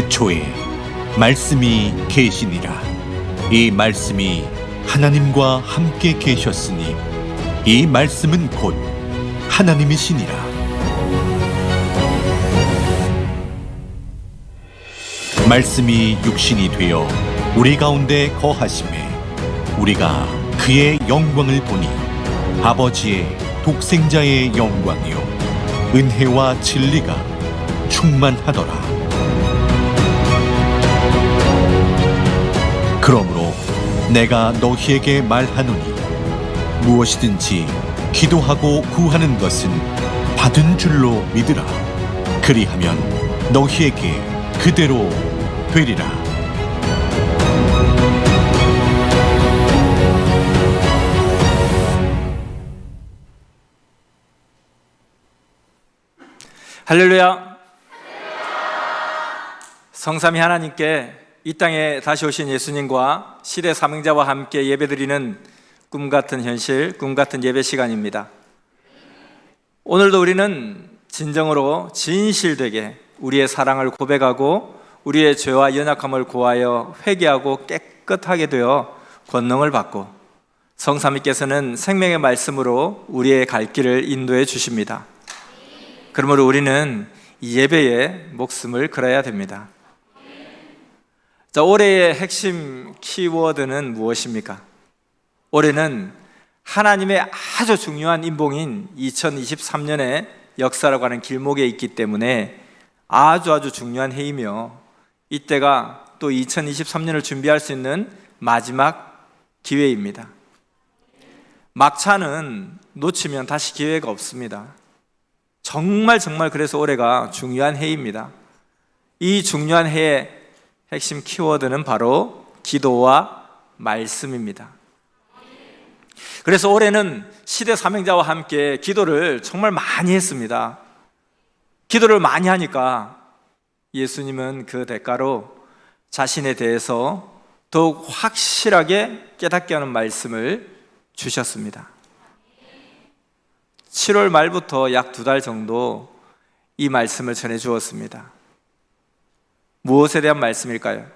태초에 말씀이 계시니라. 이 말씀이 하나님과 함께 계셨으니 이 말씀은 곧 하나님이시니라. 말씀이 육신이 되어 우리 가운데 거하심에 우리가 그의 영광을 보니 아버지의 독생자의 영광이요 은혜와 진리가 충만하더라. 그러므로 내가 너희에게 말하노니 무엇이든지 기도하고 구하는 것은 받은 줄로 믿으라. 그리하면 너희에게 그대로 되리라. 할렐루야. 성삼위 하나님께 이 땅에 다시 오신 예수님과 시대 사명자와 함께 예배드리는 꿈같은 현실, 꿈같은 예배 시간입니다. 오늘도 우리는 진정으로 진실되게 우리의 사랑을 고백하고 우리의 죄와 연약함을 고하여 회개하고 깨끗하게 되어 권능을 받고 성삼위께서는 생명의 말씀으로 우리의 갈 길을 인도해 주십니다. 그러므로 우리는 이 예배에 목숨을 걸어야 됩니다. 자, 올해의 핵심 키워드는 무엇입니까? 올해는 하나님의 아주 중요한 인봉인 2023년의 역사라고 하는 길목에 있기 때문에 아주 중요한 해이며 이때가 또 2023년을 준비할 수 있는 마지막 기회입니다. 막차는 놓치면 다시 기회가 없습니다. 정말 그래서 올해가 중요한 해입니다. 이 중요한 해의 핵심 키워드는 바로 기도와 말씀입니다. 그래서 올해는 시대 사명자와 함께 기도를 정말 많이 했습니다. 기도를 많이 하니까 예수님은 그 대가로 자신에 대해서 더욱 확실하게 깨닫게 하는 말씀을 주셨습니다. 7월 말부터 약 2달 정도 이 말씀을 전해 주었습니다. 무엇에 대한 말씀일까요?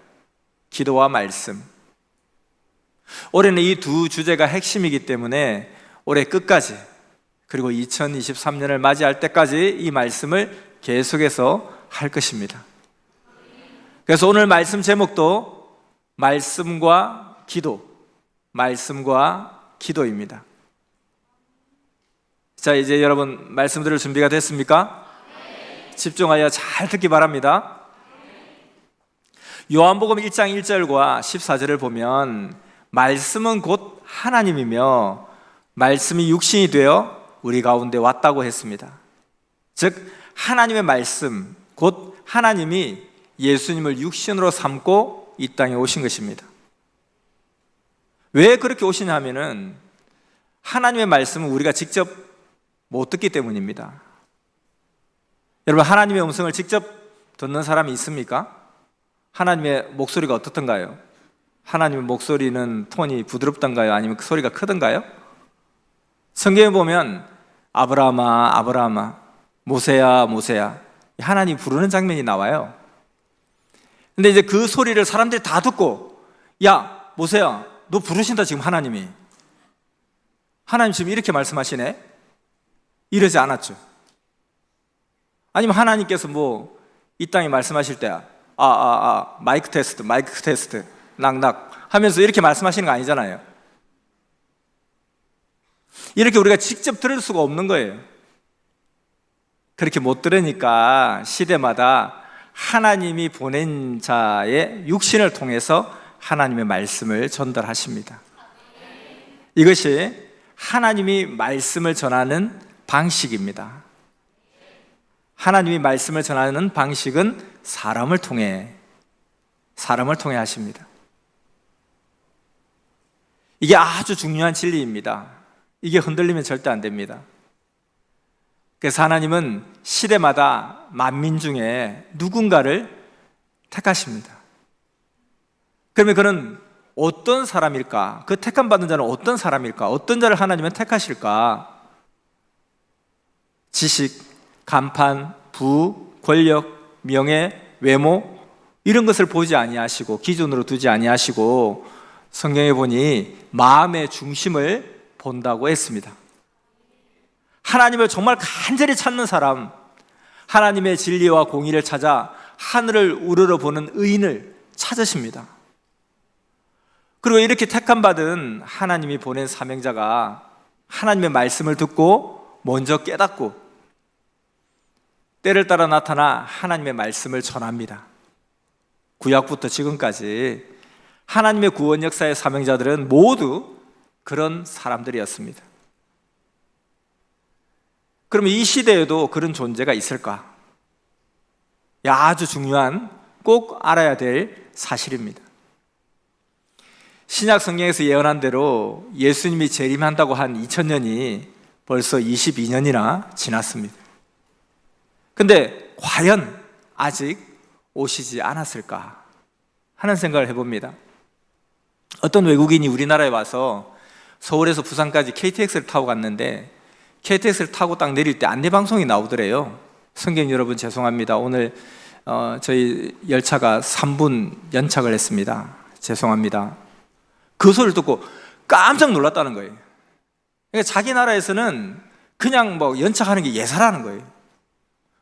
기도와 말씀. 올해는 이 두 주제가 핵심이기 때문에 올해 끝까지 그리고 2023년을 맞이할 때까지 이 말씀을 계속해서 할 것입니다. 그래서 오늘 말씀 제목도 말씀과 기도, 말씀과 기도입니다. 자, 이제 여러분 말씀 들을 준비가 됐습니까? 집중하여 잘 듣기 바랍니다. 요한복음 1장 1절과 14절을 보면 말씀은 곧 하나님이며 말씀이 육신이 되어 우리 가운데 왔다고 했습니다. 즉 하나님의 말씀, 곧 하나님이 예수님을 육신으로 삼고 이 땅에 오신 것입니다. 왜 그렇게 오시냐 하면은 하나님의 말씀은 우리가 직접 못 듣기 때문입니다. 여러분, 하나님의 음성을 직접 듣는 사람이 있습니까? 하나님의 목소리가 어떻던가요? 하나님의 목소리는 톤이 부드럽던가요? 아니면 그 소리가 크던가요? 성경에 보면 아브라함아 아브라함아, 모세야 모세야, 하나님 부르는 장면이 나와요. 근데 이제 그 소리를 사람들이 다 듣고, 야 모세야 너 부르신다 지금 하나님이. 하나님 지금 이렇게 말씀하시네? 이러지 않았죠. 아니면 하나님께서 뭐 이 땅에 말씀하실 때 마이크 테스트 낙낙 하면서 이렇게 말씀하시는 거 아니잖아요. 이렇게 우리가 직접 들을 수가 없는 거예요. 그렇게 못 들으니까 시대마다 하나님이 보낸 자의 육신을 통해서 하나님의 말씀을 전달하십니다. 이것이 하나님이 말씀을 전하는 방식입니다. 하나님이 말씀을 전하는 방식은 사람을 통해 하십니다. 이게 아주 중요한 진리입니다. 이게 흔들리면 절대 안 됩니다. 그래서 하나님은 시대마다 만민 중에 누군가를 택하십니다. 그러면 그는 어떤 사람일까? 그 택함 받는 자는 어떤 사람일까? 어떤 자를 하나님은 택하실까? 지식, 간판, 부, 권력, 명예, 외모, 이런 것을 보지 아니하시고 기준으로 두지 아니하시고 성경에 보니 마음의 중심을 본다고 했습니다. 하나님을 정말 간절히 찾는 사람, 하나님의 진리와 공의를 찾아 하늘을 우러러보는 의인을 찾으십니다. 그리고 이렇게 택함받은 하나님이 보낸 사명자가 하나님의 말씀을 듣고 먼저 깨닫고 때를 따라 나타나 하나님의 말씀을 전합니다. 구약부터 지금까지 하나님의 구원 역사의 사명자들은 모두 그런 사람들이었습니다. 그러면 이 시대에도 그런 존재가 있을까? 아주 중요한, 꼭 알아야 될 사실입니다. 신약 성경에서 예언한 대로 예수님이 재림한다고 한 2000년이 벌써 22년이나 지났습니다. 근데 과연 아직 오시지 않았을까 하는 생각을 해봅니다. 어떤 외국인이 우리나라에 와서 서울에서 부산까지 KTX를 타고 갔는데 KTX를 타고 딱 내릴 때 안내방송이 나오더래요. 성경 여러분 죄송합니다. 오늘 저희 열차가 3분 연착을 했습니다. 죄송합니다. 그 소리를 듣고 깜짝 놀랐다는 거예요. 그러니까 자기 나라에서는 그냥 뭐 연착하는 게 예사라는 거예요.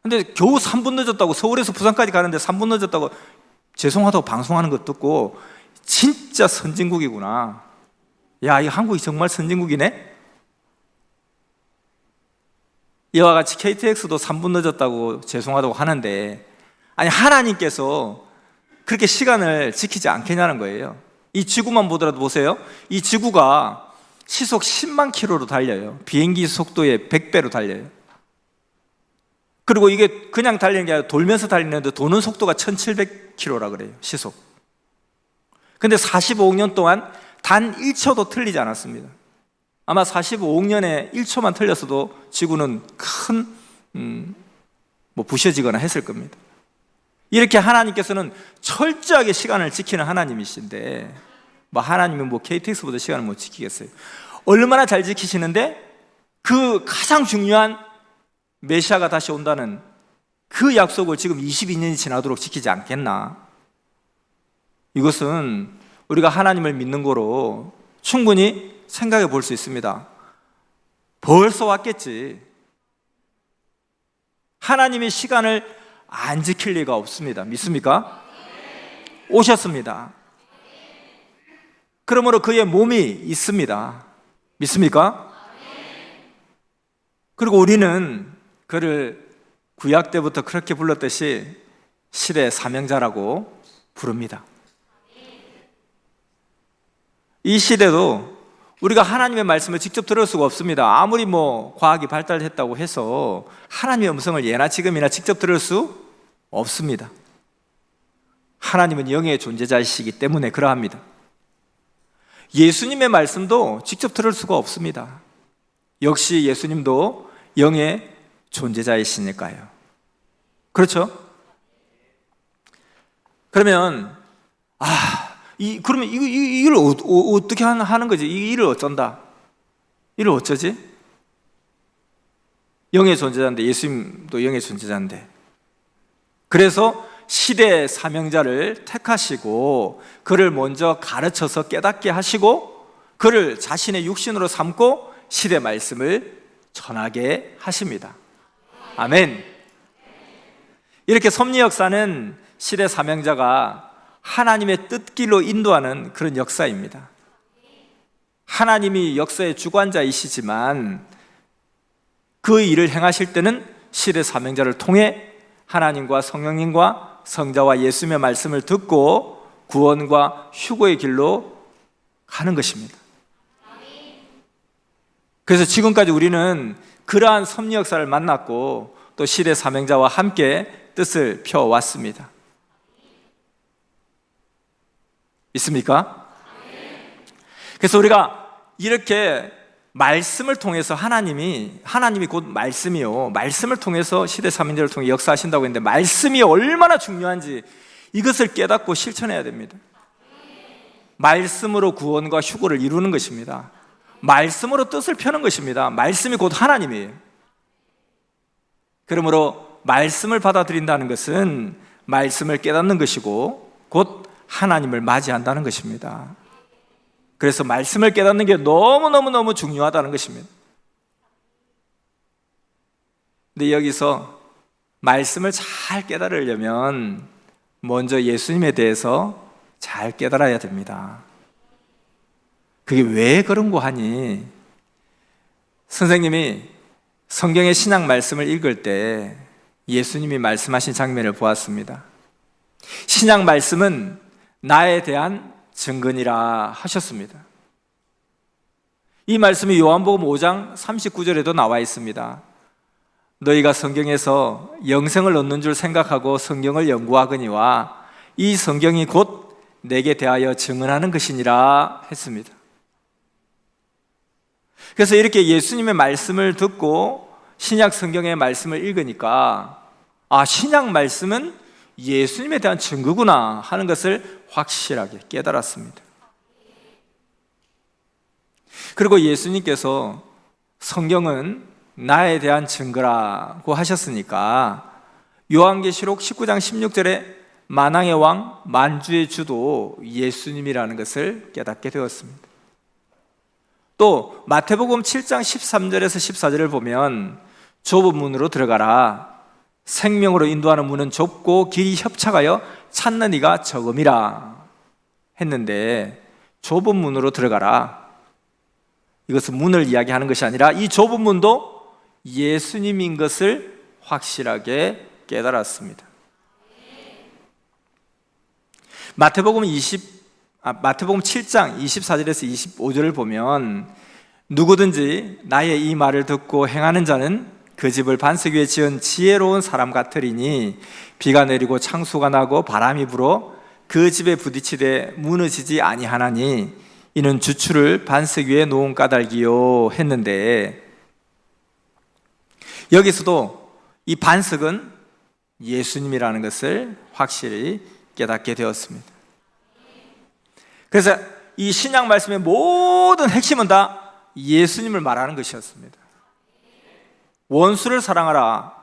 근데 겨우 3분 늦었다고, 서울에서 부산까지 가는데 3분 늦었다고 죄송하다고 방송하는 것 듣고 진짜 선진국이구나. 야, 이 한국이 정말 선진국이네? 이와 같이 KTX도 3분 늦었다고 죄송하다고 하는데, 아니 하나님께서 그렇게 시간을 지키지 않겠냐는 거예요. 이 지구만 보더라도 보세요. 이 지구가 시속 10만 킬로로 달려요. 비행기 속도의 100배로 달려요. 그리고 이게 그냥 달리는 게 아니라 돌면서 달리는데 도는 속도가 1700킬로라 그래요, 시속. 근데 45억 년 동안 단 1초도 틀리지 않았습니다. 아마 45억 년에 1초만 틀렸어도 지구는 큰 부셔지거나 했을 겁니다. 이렇게 하나님께서는 철저하게 시간을 지키는 하나님이신데, 하나님은 KTX보다 시간을 못 지키겠어요. 얼마나 잘 지키시는데 그 가장 중요한 메시아가 다시 온다는 그 약속을 지금 22년이 지나도록 지키지 않겠나? 이것은 우리가 하나님을 믿는 거로 충분히 생각해 볼 수 있습니다. 벌써 왔겠지. 하나님의 시간을 안 지킬 리가 없습니다. 믿습니까? 오셨습니다. 그러므로 그의 몸이 있습니다. 믿습니까? 그리고 우리는 그를 구약 때부터 그렇게 불렀듯이 시대 사명자라고 부릅니다. 이 시대도 우리가 하나님의 말씀을 직접 들을 수가 없습니다. 아무리 과학이 발달했다고 해서 하나님의 음성을 예나 지금이나 직접 들을 수 없습니다. 하나님은 영의 존재자이시기 때문에 그러합니다. 예수님의 말씀도 직접 들을 수가 없습니다. 역시 예수님도 영의 존재자이시니까요. 그렇죠? 그러면 그러면 이걸 어떻게 하는 거지? 이 일을 어쩐다? 이를 어쩌지? 영의 존재자인데, 예수님도 영의 존재자인데, 그래서 시대의 사명자를 택하시고 그를 먼저 가르쳐서 깨닫게 하시고 그를 자신의 육신으로 삼고 시대 말씀을 전하게 하십니다. 아멘. 이렇게 섭리 역사는 시대 사명자가 하나님의 뜻길로 인도하는 그런 역사입니다. 하나님이 역사의 주관자이시지만 그 일을 행하실 때는 시대 사명자를 통해 하나님과 성령님과 성자와 예수님의 말씀을 듣고 구원과 휴거의 길로 가는 것입니다. 그래서 지금까지 우리는 그러한 섭리 역사를 만났고 또 시대 사명자와 함께 뜻을 펴왔습니다. 있습니까? 그래서 우리가 이렇게 말씀을 통해서 하나님이 곧 말씀이요, 말씀을 통해서 시대 사명자를 통해 역사하신다고 했는데 말씀이 얼마나 중요한지 이것을 깨닫고 실천해야 됩니다. 말씀으로 구원과 휴거를 이루는 것입니다. 말씀으로 뜻을 펴는 것입니다. 말씀이 곧 하나님이에요. 그러므로 말씀을 받아들인다는 것은 말씀을 깨닫는 것이고 곧 하나님을 맞이한다는 것입니다. 그래서 말씀을 깨닫는 게 너무너무 중요하다는 것입니다. 근데 여기서 말씀을 잘 깨달으려면 먼저 예수님에 대해서 잘 깨달아야 됩니다. 그게 왜 그런 거 하니? 선생님이 성경의 신약 말씀을 읽을 때 예수님이 말씀하신 장면을 보았습니다. 신약 말씀은 나에 대한 증거니라 하셨습니다. 이 말씀이 요한복음 5장 39절에도 나와 있습니다. 너희가 성경에서 영생을 얻는 줄 생각하고 성경을 연구하거니와 이 성경이 곧 내게 대하여 증언하는 것이니라 했습니다. 그래서 이렇게 예수님의 말씀을 듣고 신약 성경의 말씀을 읽으니까 신약 말씀은 예수님에 대한 증거구나 하는 것을 확실하게 깨달았습니다. 그리고 예수님께서 성경은 나에 대한 증거라고 하셨으니까 요한계시록 19장 16절에 만왕의 왕 만주의 주도 예수님이라는 것을 깨닫게 되었습니다. 또 마태복음 7장 13절에서 14절을 보면 좁은 문으로 들어가라. 생명으로 인도하는 문은 좁고 길이 협착하여 찾는 이가 적음이라 했는데 좁은 문으로 들어가라. 이것은 문을 이야기하는 것이 아니라 이 좁은 문도 예수님인 것을 확실하게 깨달았습니다. 마태복음 7장 24절에서 25절을 보면 누구든지 나의 이 말을 듣고 행하는 자는 그 집을 반석 위에 지은 지혜로운 사람 같으리니 비가 내리고 창수가 나고 바람이 불어 그 집에 부딪히되 무너지지 아니하나니 이는 주추를 반석 위에 놓은 까닭이요 했는데 여기서도 이 반석은 예수님이라는 것을 확실히 깨닫게 되었습니다. 그래서 이 신약 말씀의 모든 핵심은 다 예수님을 말하는 것이었습니다. 원수를 사랑하라.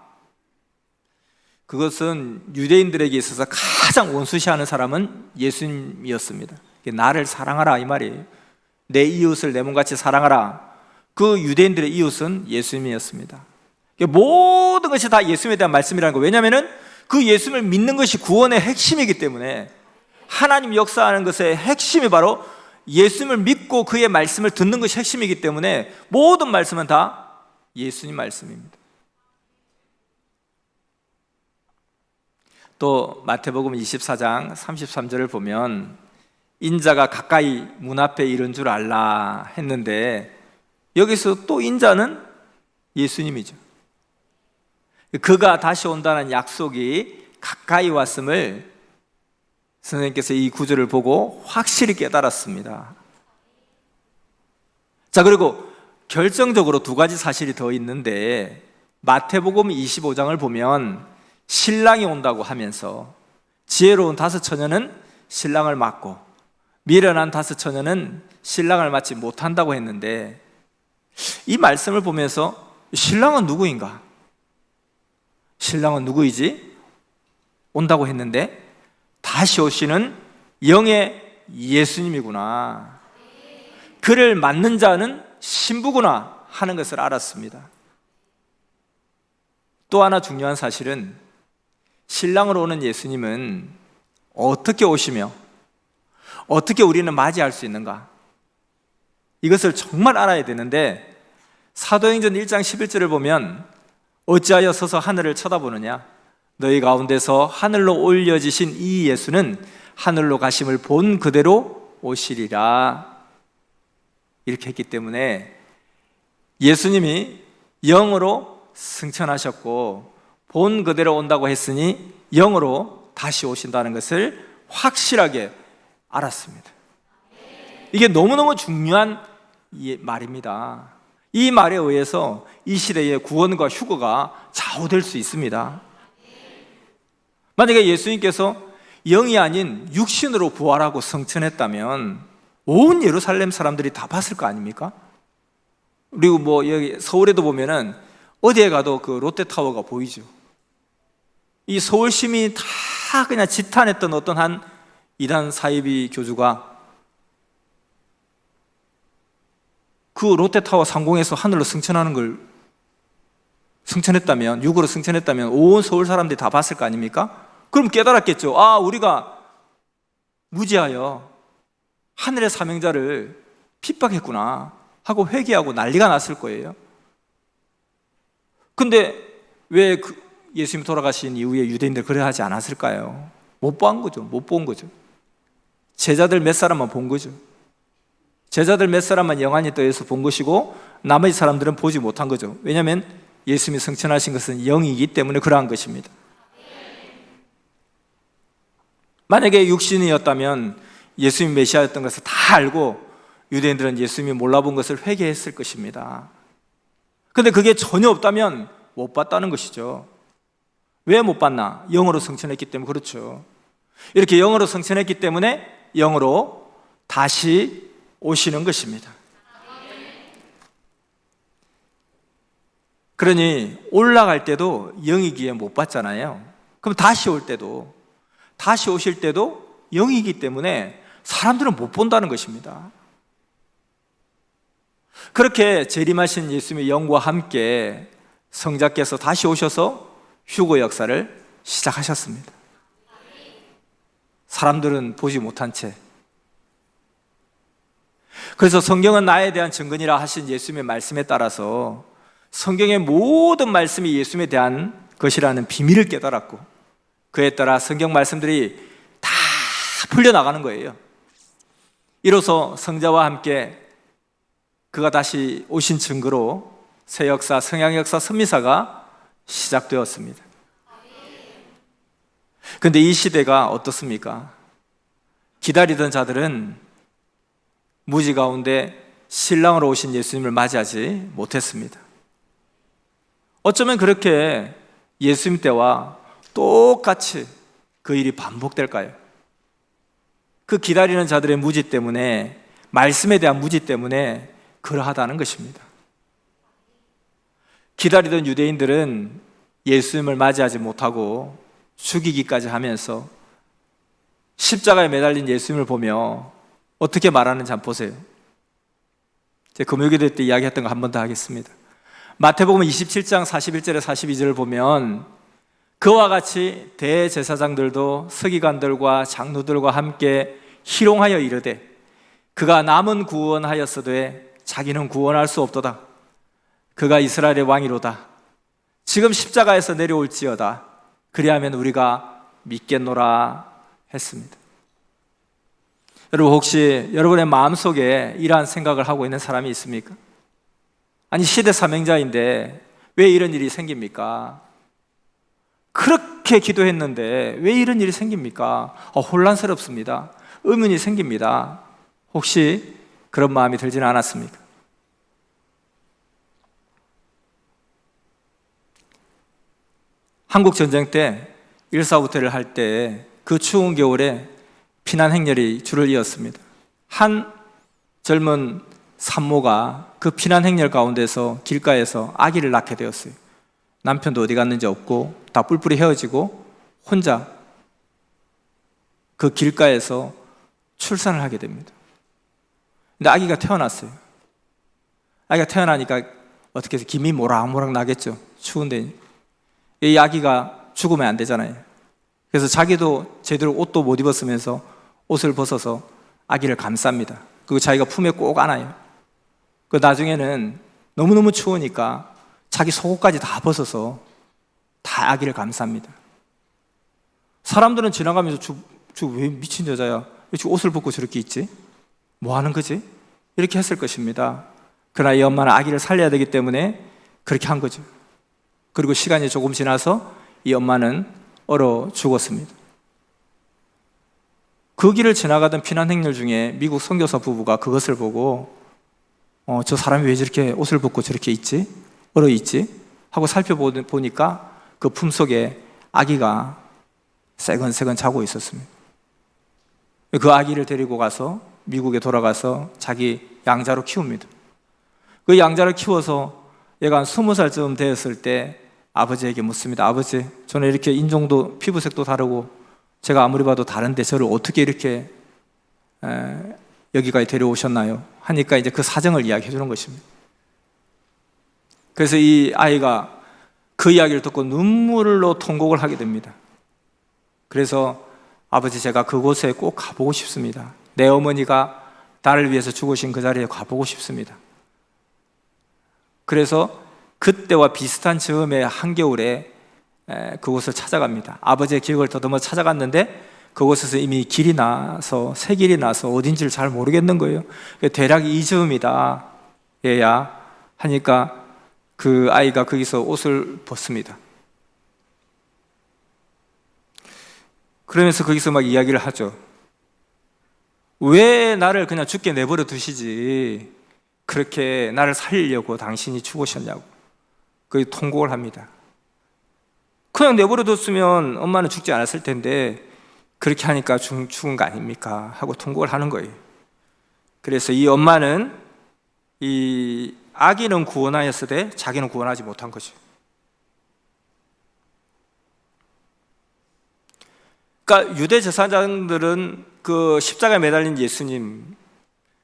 그것은 유대인들에게 있어서 가장 원수시하는 사람은 예수님이었습니다. 나를 사랑하라 이 말이에요. 내 이웃을 내 몸같이 사랑하라. 그 유대인들의 이웃은 예수님이었습니다. 모든 것이 다 예수님에 대한 말씀이라는 거예요. 왜냐하면 그 예수님을 믿는 것이 구원의 핵심이기 때문에 하나님 역사하는 것의 핵심이 바로 예수님을 믿고 그의 말씀을 듣는 것이 핵심이기 때문에 모든 말씀은 다 예수님 말씀입니다. 또 마태복음 24장 33절을 보면 인자가 가까이 문 앞에 이른 줄 알라 했는데 여기서 또 인자는 예수님이죠. 그가 다시 온다는 약속이 가까이 왔음을 선생님께서 이 구절을 보고 확실히 깨달았습니다. 자, 그리고 결정적으로 두 가지 사실이 더 있는데 마태복음 25장을 보면 신랑이 온다고 하면서 지혜로운 다섯 처녀는 신랑을 맞고 미련한 다섯 처녀는 신랑을 맞지 못한다고 했는데 이 말씀을 보면서 신랑은 누구인가? 신랑은 누구이지? 온다고 했는데 다시 오시는 영의 예수님이구나. 그를 맞는 자는 신부구나 하는 것을 알았습니다. 또 하나 중요한 사실은 신랑으로 오는 예수님은 어떻게 오시며 어떻게 우리는 맞이할 수 있는가? 이것을 정말 알아야 되는데 사도행전 1장 11절을 보면 어찌하여 서서 하늘을 쳐다보느냐? 너희 가운데서 하늘로 올려지신 이 예수는 하늘로 가심을 본 그대로 오시리라. 이렇게 했기 때문에 예수님이 영으로 승천하셨고 본 그대로 온다고 했으니 영으로 다시 오신다는 것을 확실하게 알았습니다. 이게 너무너무 중요한 말입니다. 이 말에 의해서 이 시대의 구원과 휴거가 좌우될 수 있습니다. 만약에 예수님께서 영이 아닌 육신으로 부활하고 승천했다면 온 예루살렘 사람들이 다 봤을 거 아닙니까? 그리고 뭐 여기 서울에도 보면은 어디에 가도 그 롯데타워가 보이죠. 이 서울 시민이 다 그냥 지탄했던 어떤 한 이단 사이비 교주가 그 롯데타워 상공에서 하늘로 승천하는 걸 승천했다면, 6으로 승천했다면 온 서울 사람들이 다 봤을 거 아닙니까? 그럼 깨달았겠죠. 아, 우리가 무지하여 하늘의 사명자를 핍박했구나 하고 회개하고 난리가 났을 거예요. 근데 왜 예수님 돌아가신 이후에 유대인들 그래 하지 않았을까요? 못 본 거죠. 못 본 거죠. 제자들 몇 사람만 본 거죠. 제자들 몇 사람만 영안이 떠서 본 것이고 나머지 사람들은 보지 못한 거죠. 왜냐하면 예수님이 승천하신 것은 영이기 때문에 그러한 것입니다. 만약에 육신이었다면 예수님이 메시아였던 것을 다 알고 유대인들은 예수님이 몰라본 것을 회개했을 것입니다. 그런데 그게 전혀 없다면 못 봤다는 것이죠. 왜 못 봤나? 영으로 승천했기 때문에 그렇죠. 이렇게 영으로 승천했기 때문에 영으로 다시 오시는 것입니다. 그러니 올라갈 때도 영이기에 못 봤잖아요. 그럼 다시 올 때도, 다시 오실 때도 영이기 때문에 사람들은 못 본다는 것입니다. 그렇게 재림하신 예수님의 영과 함께 성자께서 다시 오셔서 휴거 역사를 시작하셨습니다. 사람들은 보지 못한 채. 그래서 성경은 나에 대한 증거니라 하신 예수님의 말씀에 따라서 성경의 모든 말씀이 예수님에 대한 것이라는 비밀을 깨달았고, 그에 따라 성경 말씀들이 다 풀려나가는 거예요. 이로써 성자와 함께 그가 다시 오신 증거로 새 역사, 성약 역사, 선미사가 시작되었습니다. 그런데 이 시대가 어떻습니까? 기다리던 자들은 무지 가운데 신랑으로 오신 예수님을 맞이하지 못했습니다. 어쩌면 그렇게 예수님 때와 똑같이 그 일이 반복될까요? 그 기다리는 자들의 무지 때문에, 말씀에 대한 무지 때문에 그러하다는 것입니다. 기다리던 유대인들은 예수님을 맞이하지 못하고 죽이기까지 하면서 십자가에 매달린 예수님을 보며 어떻게 말하는지 한번 보세요. 제가 금요기도 때 이야기했던 거 한 번 더 하겠습니다. 마태복음 27장 41절에 42절을 보면 그와 같이 대제사장들도 서기관들과 장로들과 함께 희롱하여 이르되 그가 남은 구원하였으되 자기는 구원할 수 없도다. 그가 이스라엘의 왕이로다. 지금 십자가에서 내려올지어다. 그리하면 우리가 믿겠노라 했습니다. 여러분, 혹시 여러분의 마음속에 이러한 생각을 하고 있는 사람이 있습니까? 아니, 시대 사명자인데 왜 이런 일이 생깁니까? 그렇게 기도했는데 왜 이런 일이 생깁니까? 혼란스럽습니다. 의문이 생깁니다. 혹시 그런 마음이 들지는 않았습니까? 한국 전쟁 때 1.4구태를 할 때 그 추운 겨울에 피난 행렬이 줄을 이었습니다. 한 젊은 산모가 그 피난 행렬 가운데서 길가에서 아기를 낳게 되었어요. 남편도 어디 갔는지 없고 다 뿔뿔이 헤어지고 혼자 그 길가에서 출산을 하게 됩니다. 근데 아기가 태어났어요. 아기가 태어나니까 어떻게 해서 김이 모락모락 나겠죠. 추운데 이 아기가 죽으면 안 되잖아요. 그래서 자기도 제대로 옷도 못 입었으면서 옷을 벗어서 아기를 감쌉니다. 그리고 자기가 품에 꼭 안아요. 그 나중에는 너무너무 추우니까 자기 속옷까지 다 벗어서 다 아기를 감쌉니다. 사람들은 지나가면서 왜 미친 여자야? 왜 옷을 벗고 저렇게 있지? 뭐 하는 거지? 이렇게 했을 것입니다. 그러나 이 엄마는 아기를 살려야 되기 때문에 그렇게 한 거죠. 그리고 시간이 조금 지나서 이 엄마는 얼어 죽었습니다. 그 길을 지나가던 피난 행렬 중에 미국 선교사 부부가 그것을 보고 저 사람이 왜 저렇게 옷을 벗고 저렇게 있지? 얼어 있지? 하고 살펴보니까 그 품속에 아기가 새건새건 자고 있었습니다. 그 아기를 데리고 가서 미국에 돌아가서 자기 양자로 키웁니다. 그 양자를 키워서 얘가 한 20살쯤 되었을 때 아버지에게 묻습니다. 아버지, 저는 이렇게 인종도 피부색도 다르고 제가 아무리 봐도 다른데 저를 어떻게 이렇게 여기까지 데려오셨나요? 하니까 이제 그 사정을 이야기해 주는 것입니다. 그래서 이 아이가 그 이야기를 듣고 눈물로 통곡을 하게 됩니다. 그래서 아버지, 제가 그곳에 꼭 가보고 싶습니다. 내 어머니가 나를 위해서 죽으신 그 자리에 가보고 싶습니다. 그래서 그때와 비슷한 즈음의 한겨울에 그곳을 찾아갑니다. 아버지의 기억을 더듬어 찾아갔는데 그곳에서 이미 길이 나서 새 길이 나서 어딘지를 잘 모르겠는 거예요. 대략 이 즈음이다 얘야 하니까 그 아이가 거기서 옷을 벗습니다. 그러면서 거기서 막 이야기를 하죠. 왜 나를 그냥 죽게 내버려 두시지, 그렇게 나를 살리려고 당신이 죽으셨냐고 그 통곡을 합니다. 그냥 내버려 뒀으면 엄마는 죽지 않았을 텐데 그렇게 하니까 죽은 거 아닙니까 하고 통곡을 하는 거예요. 그래서 이 엄마는 이 아기는 구원하였으되 자기는 구원하지 못한 거죠. 그러니까 유대 제사장들은 그 십자가에 매달린 예수님,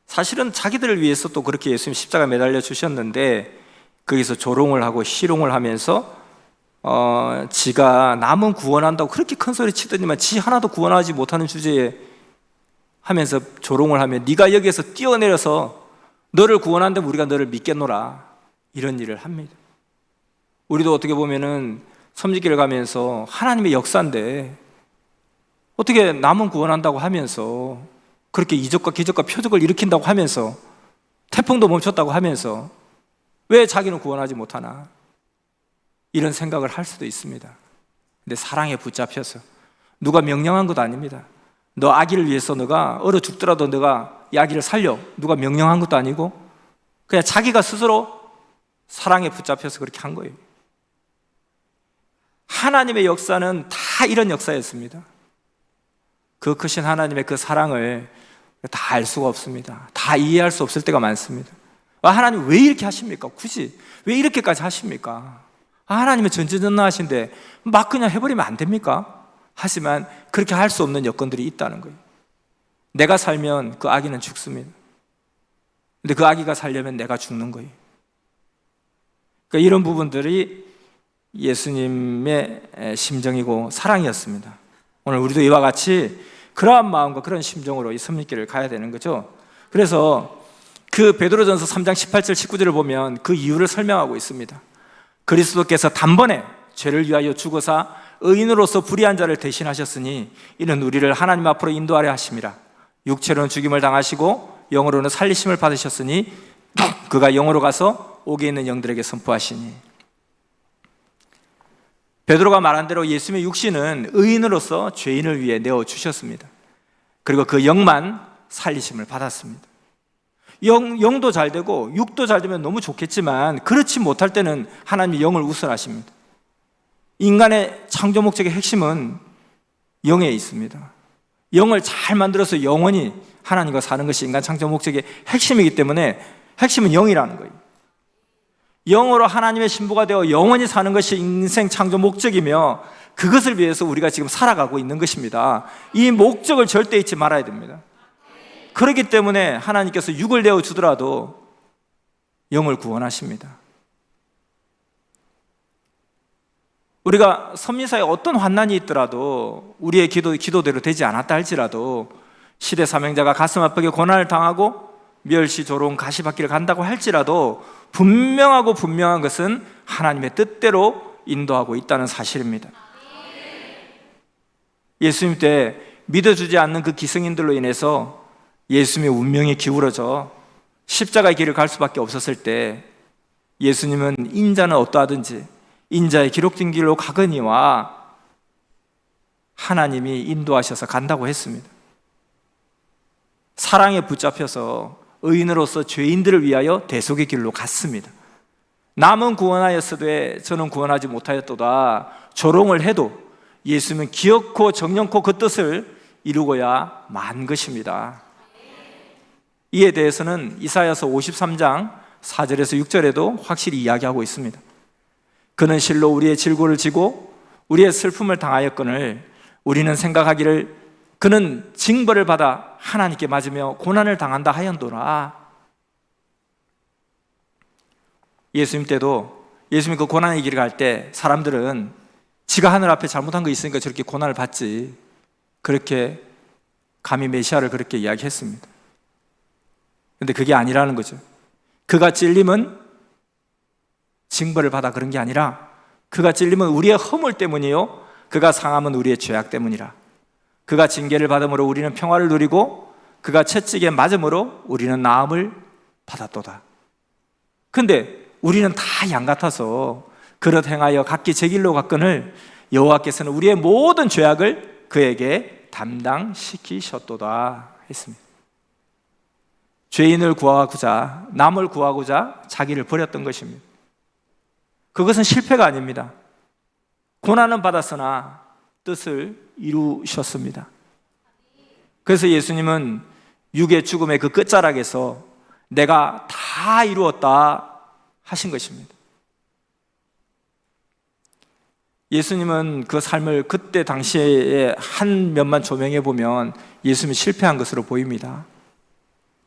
사실은 자기들을 위해서 또 그렇게 예수님 십자가에 매달려 주셨는데 거기서 조롱을 하고 희롱을 하면서 지가 남은 구원한다고 그렇게 큰 소리 치더니만 지 하나도 구원하지 못하는 주제에 하면서 조롱을 하면 네가 여기에서 뛰어내려서 너를 구원한다면 우리가 너를 믿겠노라, 이런 일을 합니다. 우리도 어떻게 보면은 섬지기를 가면서 하나님의 역사인데 어떻게 남은 구원한다고 하면서 그렇게 이적과 기적과 표적을 일으킨다고 하면서 태풍도 멈췄다고 하면서 왜 자기는 구원하지 못하나, 이런 생각을 할 수도 있습니다. 근데 사랑에 붙잡혀서, 누가 명령한 것도 아닙니다. 너 아기를 위해서 너가 얼어 죽더라도 너가 이 아기를 살려, 누가 명령한 것도 아니고 그냥 자기가 스스로 사랑에 붙잡혀서 그렇게 한 거예요. 하나님의 역사는 다 이런 역사였습니다. 그 크신 하나님의 그 사랑을 다 알 수가 없습니다. 다 이해할 수 없을 때가 많습니다. 하나님 왜 이렇게 하십니까? 굳이 왜 이렇게까지 하십니까? 하나님은 전지전능하신데 막 그냥 해버리면 안 됩니까? 하지만 그렇게 할 수 없는 여건들이 있다는 거예요. 내가 살면 그 아기는 죽습니다. 근데 그 아기가 살려면 내가 죽는 거예요. 그러니까 이런 부분들이 예수님의 심정이고 사랑이었습니다. 오늘 우리도 이와 같이 그러한 마음과 그런 심정으로 이 섭리길을 가야 되는 거죠. 그래서 그 베드로전서 3장 18절 19절을 보면 그 이유를 설명하고 있습니다. 그리스도께서 단번에 죄를 위하여 죽으사 의인으로서 불의한 자를 대신하셨으니 이는 우리를 하나님 앞으로 인도하려 하심이라. 육체로는 죽임을 당하시고 영으로는 살리심을 받으셨으니 그가 영으로 가서 옥에 있는 영들에게 선포하시니. 베드로가 말한 대로 예수님의 육신은 의인으로서 죄인을 위해 내어주셨습니다. 그리고 그 영만 살리심을 받았습니다. 영도 잘 되고 육도 잘 되면 너무 좋겠지만 그렇지 못할 때는 하나님이 영을 우선하십니다. 인간의 창조 목적의 핵심은 영에 있습니다. 영을 잘 만들어서 영원히 하나님과 사는 것이 인간 창조 목적의 핵심이기 때문에 핵심은 영이라는 거예요. 영으로 하나님의 신부가 되어 영원히 사는 것이 인생 창조 목적이며 그것을 위해서 우리가 지금 살아가고 있는 것입니다. 이 목적을 절대 잊지 말아야 됩니다. 그렇기 때문에 하나님께서 육을 내어 주더라도 영을 구원하십니다. 우리가 섭리사에 어떤 환난이 있더라도 우리의 기도대로 되지 않았다 할지라도 시대 사명자가 가슴 아프게 고난을 당하고 멸시, 조롱, 가시밭길을 간다고 할지라도 분명한 것은 하나님의 뜻대로 인도하고 있다는 사실입니다. 예수님 때 믿어주지 않는 그 기성인들로 인해서 예수님의 운명이 기울어져 십자가의 길을 갈 수밖에 없었을 때 예수님은 인자는 어떠하든지 인자의 기록된 길로 가거니와 하나님이 인도하셔서 간다고 했습니다. 사랑에 붙잡혀서 의인으로서 죄인들을 위하여 대속의 길로 갔습니다. 남은 구원하였으되 저는 구원하지 못하였도다 조롱을 해도 예수님은 기어코 정령코 그 뜻을 이루고야 만 것입니다. 이에 대해서는 이사야서 53장 4절에서 6절에도 확실히 이야기하고 있습니다. 그는 실로 우리의 질고를 지고 우리의 슬픔을 당하였거늘 우리는 생각하기를 그는 징벌을 받아 하나님께 맞으며 고난을 당한다 하였노라. 예수님 때도 예수님이 그 고난의 길을 갈 때 사람들은 지가 하늘 앞에 잘못한 거 있으니까 저렇게 고난을 받지, 그렇게 감히 메시아를 그렇게 이야기했습니다. 근데 그게 아니라는 거죠. 그가 찔림은 징벌을 받아 그런 게 아니라 그가 찔림은 우리의 허물 때문이요 그가 상함은 우리의 죄악 때문이라. 그가 징계를 받음으로 우리는 평화를 누리고 그가 채찍에 맞음으로 우리는 나음을 받았도다. 근데 우리는 다 양 같아서 그릇 행하여 각기 제 길로 갔거늘 여호와께서는 우리의 모든 죄악을 그에게 담당시키셨도다 했습니다. 죄인을 구하고자, 남을 구하고자 자기를 버렸던 것입니다. 그것은 실패가 아닙니다. 고난은 받았으나 뜻을 이루셨습니다. 그래서 예수님은 육의 죽음의 그 끝자락에서 내가 다 이루었다 하신 것입니다. 예수님은 그 삶을 그때 당시에 한 면만 조명해 보면 예수님이 실패한 것으로 보입니다.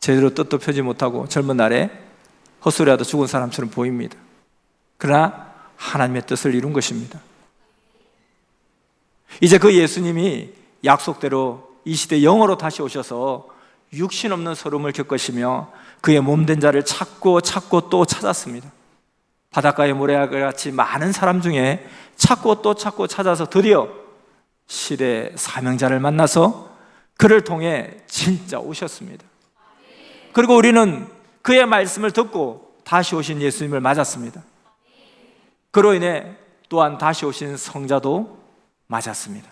제대로 뜻도 펴지 못하고 젊은 날에 헛소리하다 죽은 사람처럼 보입니다. 그러나 하나님의 뜻을 이룬 것입니다. 이제 그 예수님이 약속대로 이 시대 영으로 다시 오셔서 육신 없는 서름을 겪으시며 그의 몸된 자를 찾고 또 찾았습니다. 바닷가의 모래같이 많은 사람 중에 찾고 또 찾고 찾아서 드디어 시대 사명자를 만나서 그를 통해 진짜 오셨습니다. 그리고 우리는 그의 말씀을 듣고 다시 오신 예수님을 맞았습니다. 그로 인해 또한 다시 오신 성자도 맞았습니다.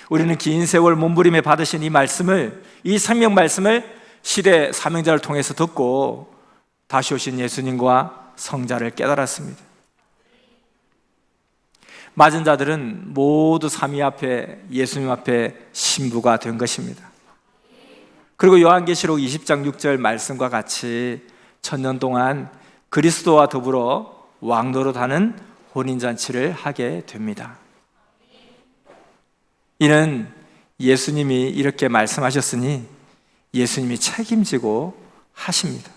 우리는 긴 세월 몸부림에 받으신 이 말씀을, 이 생명 말씀을 시대 사명자를 통해서 듣고 다시 오신 예수님과 성자를 깨달았습니다. 맞은 자들은 모두 삼위 앞에, 예수님 앞에 신부가 된 것입니다. 그리고 요한계시록 20장 6절 말씀과 같이 천년 동안 그리스도와 더불어 왕노릇하는 혼인잔치를 하게 됩니다. 이는 예수님이 이렇게 말씀하셨으니 예수님이 책임지고 하십니다.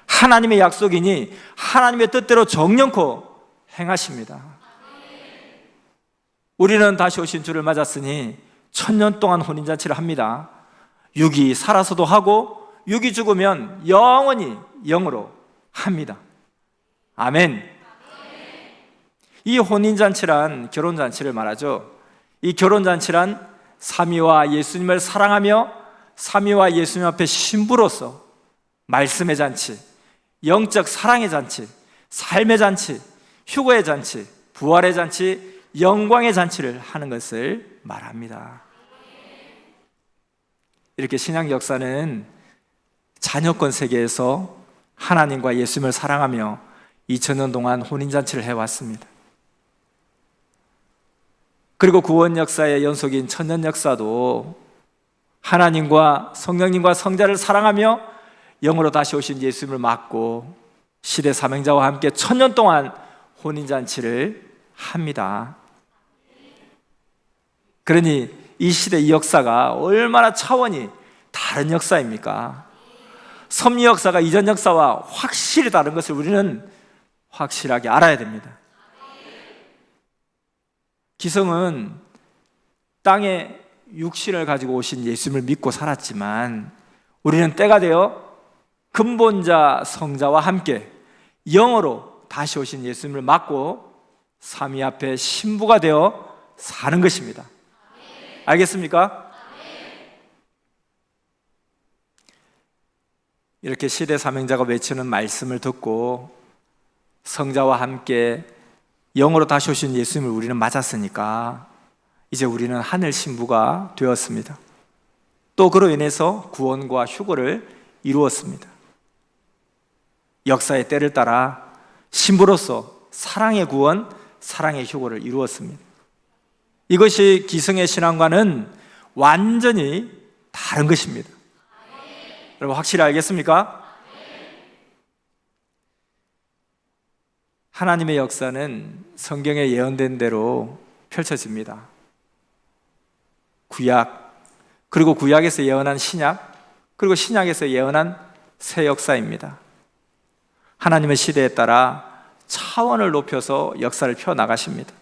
하나님의 약속이니 하나님의 뜻대로 정령코 행하십니다. 우리는 다시 오신 주를 맞았으니 천년 동안 혼인잔치를 합니다. 육이 살아서도 하고 육이 죽으면 영원히 영으로 합니다. 아멘. 이 혼인잔치란 결혼잔치를 말하죠. 이 결혼잔치란 삼위와 예수님을 사랑하며 삼위와 예수님 앞에 신부로서 말씀의 잔치, 영적 사랑의 잔치, 삶의 잔치, 휴거의 잔치, 부활의 잔치, 영광의 잔치를 하는 것을 말합니다. 이렇게 신약 역사는 자녀권 세계에서 하나님과 예수님을 사랑하며 2000년 동안 혼인잔치를 해왔습니다. 그리고 구원 역사의 연속인 천년 역사도 하나님과 성령님과 성자를 사랑하며 영으로 다시 오신 예수님을 맞고 시대 사명자와 함께 천년 동안 혼인잔치를 합니다. 그러니 이 시대 이 역사가 얼마나 차원이 다른 역사입니까? 섭리 역사가 이전 역사와 확실히 다른 것을 우리는 확실하게 알아야 됩니다. 기성은 땅에 육신을 가지고 오신 예수님을 믿고 살았지만 우리는 때가 되어 근본자 성자와 함께 영으로 다시 오신 예수님을 맞고 삼위 앞에 신부가 되어 사는 것입니다. 알겠습니까? 이렇게 시대 사명자가 외치는 말씀을 듣고 성자와 함께 영으로 다시 오신 예수님을 우리는 맞았으니까 이제 우리는 하늘 신부가 되었습니다. 또 그로 인해서 구원과 휴거를 이루었습니다. 역사의 때를 따라 신부로서 사랑의 구원, 사랑의 휴거를 이루었습니다. 이것이 기성의 신앙과는 완전히 다른 것입니다. 여러분 확실히 알겠습니까? 하나님의 역사는 성경에 예언된 대로 펼쳐집니다. 구약, 그리고 구약에서 예언한 신약, 그리고 신약에서 예언한 새 역사입니다. 하나님의 시대에 따라 차원을 높여서 역사를 펴나가십니다.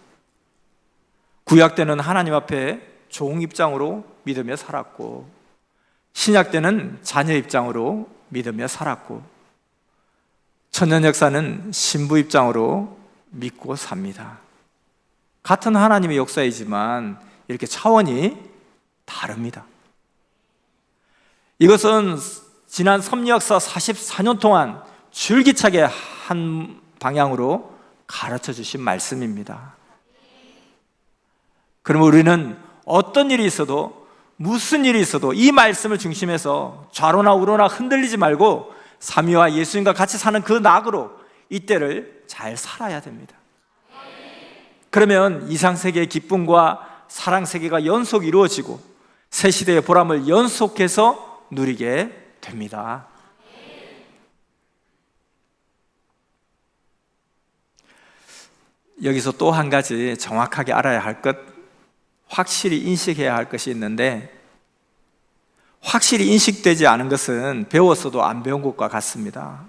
구약 때는 하나님 앞에 종 입장으로 믿으며 살았고, 신약 때는 자녀 입장으로 믿으며 살았고, 천년 역사는 신부 입장으로 믿고 삽니다. 같은 하나님의 역사이지만 이렇게 차원이 다릅니다. 이것은 지난 섭리역사 44년 동안 줄기차게 한 방향으로 가르쳐 주신 말씀입니다. 그럼 우리는 어떤 일이 있어도, 무슨 일이 있어도 이 말씀을 중심해서 좌로나 우로나 흔들리지 말고 삼위와 예수님과 같이 사는 그 낙으로 이때를 잘 살아야 됩니다. 그러면 이상세계의 기쁨과 사랑세계가 연속 이루어지고 새 시대의 보람을 연속해서 누리게 됩니다. 여기서 또 한 가지 정확하게 알아야 할 것, 확실히 인식해야 할 것이 있는데, 확실히 인식되지 않은 것은 배웠어도 안 배운 것과 같습니다.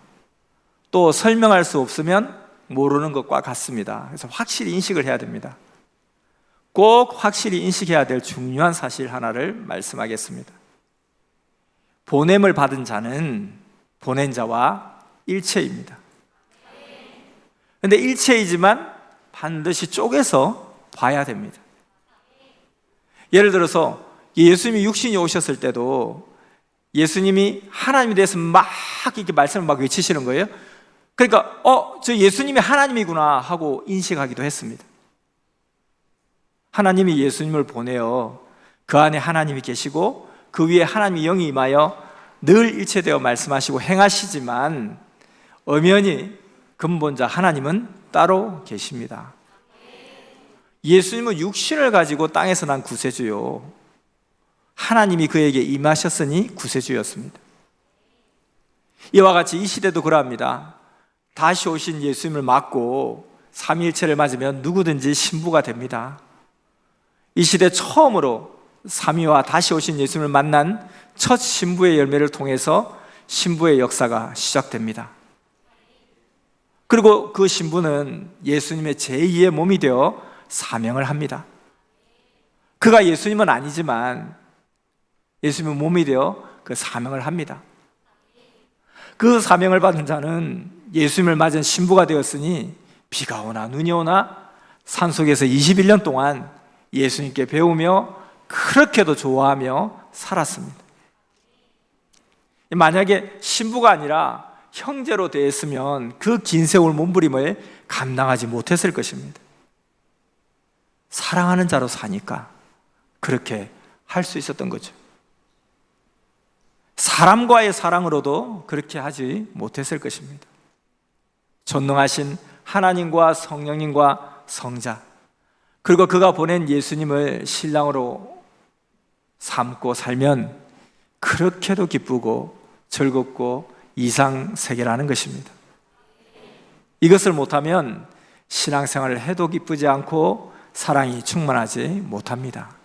또 설명할 수 없으면 모르는 것과 같습니다. 그래서 확실히 인식을 해야 됩니다. 꼭 확실히 인식해야 될 중요한 사실 하나를 말씀하겠습니다. 보냄을 받은 자는 보낸 자와 일체입니다. 그런데 일체이지만 반드시 쪼개서 봐야 됩니다. 예를 들어서 예수님이 육신이 오셨을 때도 예수님이 하나님에 대해서 막 이렇게 말씀을 막 외치시는 거예요. 그러니까 저 예수님이 하나님이구나 하고 인식하기도 했습니다. 하나님이 예수님을 보내어 그 안에 하나님이 계시고 그 위에 하나님의 영이 임하여 늘 일체되어 말씀하시고 행하시지만 엄연히 근본자 하나님은 따로 계십니다. 예수님은 육신을 가지고 땅에서 난 구세주요, 하나님이 그에게 임하셨으니 구세주였습니다. 이와 같이 이 시대도 그러합니다. 다시 오신 예수님을 맞고 삼위일체를 맞으면 누구든지 신부가 됩니다. 이 시대 처음으로 삼위와 다시 오신 예수님을 만난 첫 신부의 열매를 통해서 신부의 역사가 시작됩니다. 그리고 그 신부는 예수님의 제2의 몸이 되어 사명을 합니다. 그가 예수님은 아니지만 예수님의 몸이 되어 그 사명을 합니다. 그 사명을 받은 자는 예수님을 맞은 신부가 되었으니 비가 오나 눈이 오나 산속에서 21년 동안 예수님께 배우며 그렇게도 좋아하며 살았습니다. 만약에 신부가 아니라 형제로 대했으면 그 긴 세월 몸부림을 감당하지 못했을 것입니다. 사랑하는 자로 사니까 그렇게 할 수 있었던 거죠. 사람과의 사랑으로도 그렇게 하지 못했을 것입니다. 전능하신 하나님과 성령님과 성자, 그리고 그가 보낸 예수님을 신랑으로 삼고 살면 그렇게도 기쁘고 즐겁고 이상세계라는 것입니다. 이것을 못하면 신앙생활을 해도 기쁘지 않고 사랑이 충만하지 못합니다.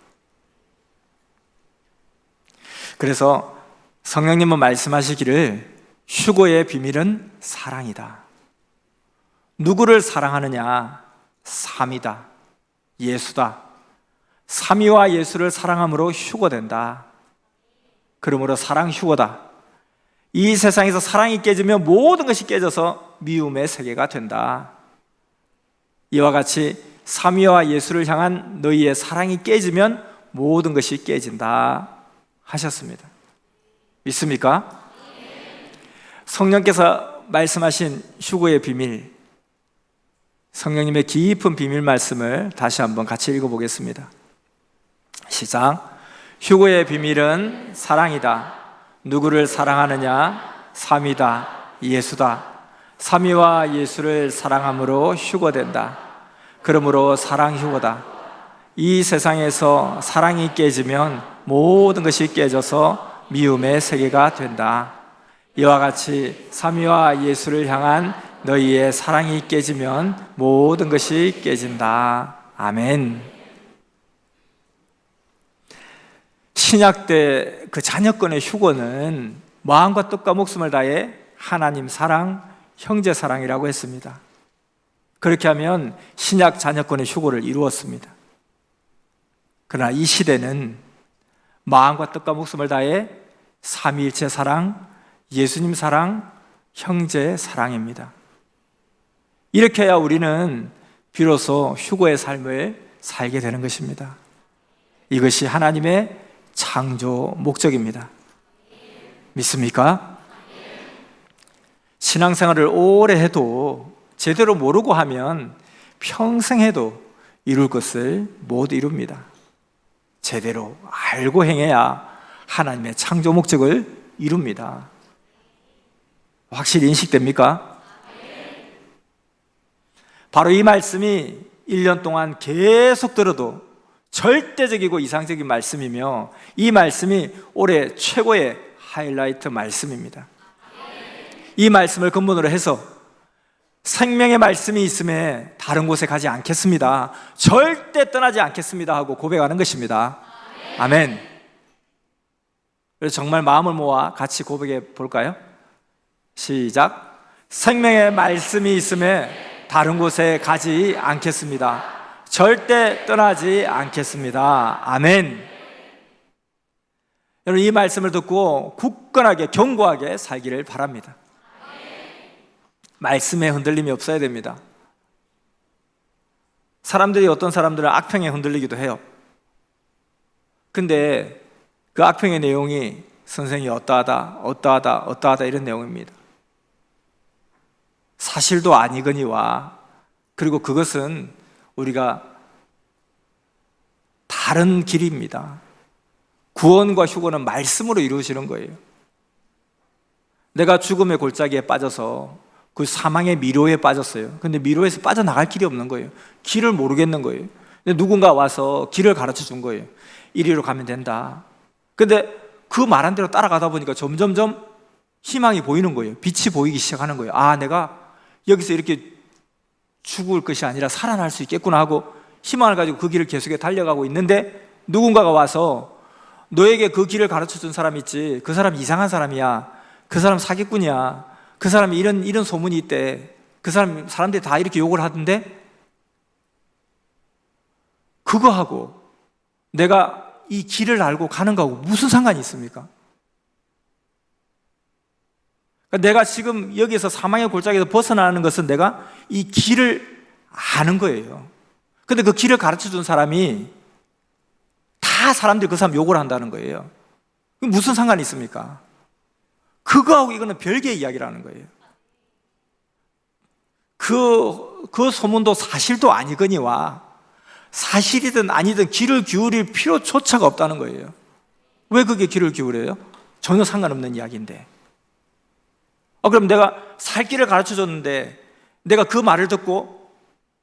그래서 성령님은 말씀하시기를 휴거의 비밀은 사랑이다. 누구를 사랑하느냐? 삼이다, 예수다. 삼위와 예수를 사랑함으로 휴거된다. 그러므로 사랑 휴거다. 이 세상에서 사랑이 깨지면 모든 것이 깨져서 미움의 세계가 된다. 이와 같이 삼위와 예수를 향한 너희의 사랑이 깨지면 모든 것이 깨진다 하셨습니다. 믿습니까? 성령께서 말씀하신 휴거의 비밀, 성령님의 깊은 비밀 말씀을 다시 한번 같이 읽어보겠습니다. 시작. 휴거의 비밀은 사랑이다. 누구를 사랑하느냐? 삼위다, 예수다. 삼위와 예수를 사랑함으로 휴거된다. 그러므로 사랑 휴거다. 이 세상에서 사랑이 깨지면 모든 것이 깨져서 미움의 세계가 된다. 이와 같이 삼위와 예수를 향한 너희의 사랑이 깨지면 모든 것이 깨진다. 아멘. 신약 때 그 자녀권의 휴거는 마음과 뜻과 목숨을 다해 하나님 사랑, 형제 사랑이라고 했습니다. 그렇게 하면 신약 자녀권의 휴거를 이루었습니다. 그러나 이 시대는 마음과 뜻과 목숨을 다해 삼위일체 사랑, 예수님 사랑, 형제 사랑입니다. 이렇게 해야 우리는 비로소 휴거의 삶을 살게 되는 것입니다. 이것이 하나님의 창조 목적입니다. 믿습니까? 신앙생활을 오래 해도 제대로 모르고 하면 평생 해도 이룰 것을 못 이룹니다. 제대로 알고 행해야 하나님의 창조 목적을 이룹니다. 확실히 인식됩니까? 바로 이 말씀이 1년 동안 계속 들어도 절대적이고 이상적인 말씀이며, 이 말씀이 올해 최고의 하이라이트 말씀입니다. 이 말씀을 근본으로 해서 생명의 말씀이 있음에 다른 곳에 가지 않겠습니다, 절대 떠나지 않겠습니다 하고 고백하는 것입니다. 아멘. 그래서 정말 마음을 모아 같이 고백해 볼까요? 시작. 생명의 말씀이 있음에 다른 곳에 가지 않겠습니다, 절대 떠나지 않겠습니다. 아멘. 여러분, 이 말씀을 듣고 굳건하게 견고하게 살기를 바랍니다. 말씀에 흔들림이 없어야 됩니다. 사람들이, 어떤 사람들은 악평에 흔들리기도 해요. 근데 그 악평의 내용이 선생이 어떠하다 이런 내용입니다. 사실도 아니거니와, 그리고 그것은 우리가 다른 길입니다. 구원과 휴거는 말씀으로 이루어지는 거예요. 내가 죽음의 골짜기에 빠져서 그 사망의 미로에 빠졌어요. 근데 미로에서 빠져나갈 길이 없는 거예요. 길을 모르겠는 거예요. 근데 누군가 와서 길을 가르쳐 준 거예요. 이리로 가면 된다. 근데 그 말한 대로 따라가다 보니까 점점점 희망이 보이는 거예요. 빛이 보이기 시작하는 거예요. 아, 내가 여기서 이렇게 죽을 것이 아니라 살아날 수 있겠구나 하고 희망을 가지고 그 길을 계속해 달려가고 있는데, 누군가가 와서 너에게 그 길을 가르쳐 준 사람 있지, 그 사람 이상한 사람이야, 그 사람 사기꾼이야, 그 사람이 이런 소문이 있대, 그 사람들이 다 이렇게 욕을 하던데, 그거하고 내가 이 길을 알고 가는 거하고 무슨 상관이 있습니까? 내가 지금 여기서 사망의 골짜기에서 벗어나는 것은 내가 이 길을 아는 거예요. 근데 그 길을 가르쳐 준 사람이 다 사람들이 그 사람 욕을 한다는 거예요. 무슨 상관이 있습니까? 그거하고 이거는 별개의 이야기라는 거예요. 그 소문도 사실도 아니거니와, 사실이든 아니든 귀를 기울일 필요조차가 없다는 거예요. 왜 그게 귀를 기울여요? 전혀 상관없는 이야기인데. 그럼 내가 살 길을 가르쳐 줬는데 내가 그 말을 듣고